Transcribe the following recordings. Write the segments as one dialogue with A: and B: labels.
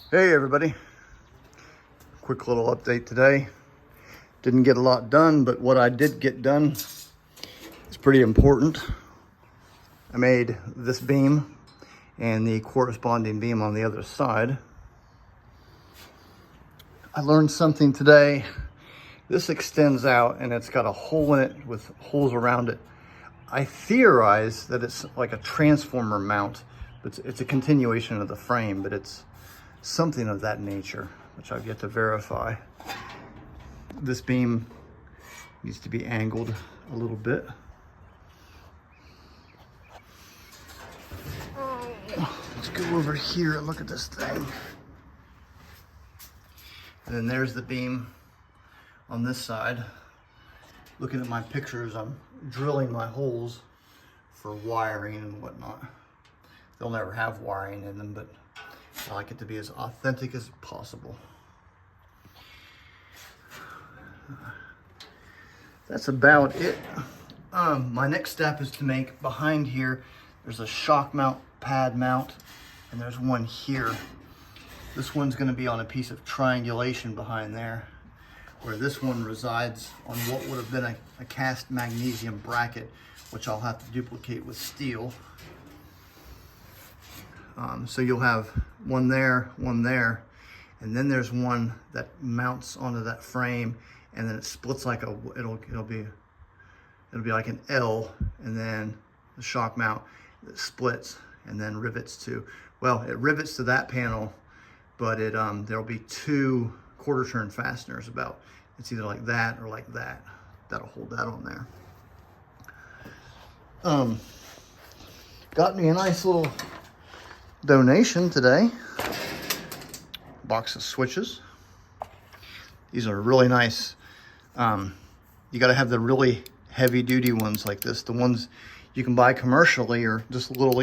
A: Hey everybody, quick little update today. Didn't get a lot done, but what I did get done is pretty important. I made this beam and the corresponding beam on the other side. I learned something today. This extends out and it's got a hole in it with holes around it. I theorize that it's like a transformer mount. It's a continuation of the frame, but it's something of that nature, which I've yet to verify. This beam needs to be angled a little bit. Let's go over here and look at this thing. And then there's the beam on this side. Looking at my pictures, I'm drilling my holes for wiring and whatnot. They'll never have wiring in them, but I like it to be as authentic as possible. That's about it. My next step is to make behind here, there's a shock mount, pad mount, and there's one here. This one's gonna be on a piece of triangulation behind there, where this one resides on what would have been a cast magnesium bracket, which I'll have to duplicate with steel. So you'll have one there, and then there's one that mounts onto that frame, and then it splits like it'll be like an L, and then the shock mount that splits and then rivets to, well, it rivets to that panel, but there'll be two quarter turn fasteners about. It's either like that or like that. That'll hold that on there. Got me a nice little donation today. Box of switches. These are really nice. You got to have the really heavy duty ones like this. The ones you can buy commercially or just little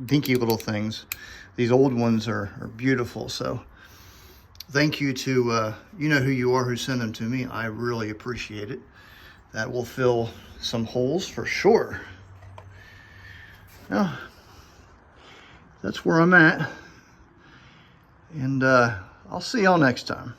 A: dinky little things. These old ones are beautiful. So thank you to, you know who you are who sent them to me. I really appreciate it. That will fill some holes for sure. Now, that's where I'm at. And I'll see y'all next time.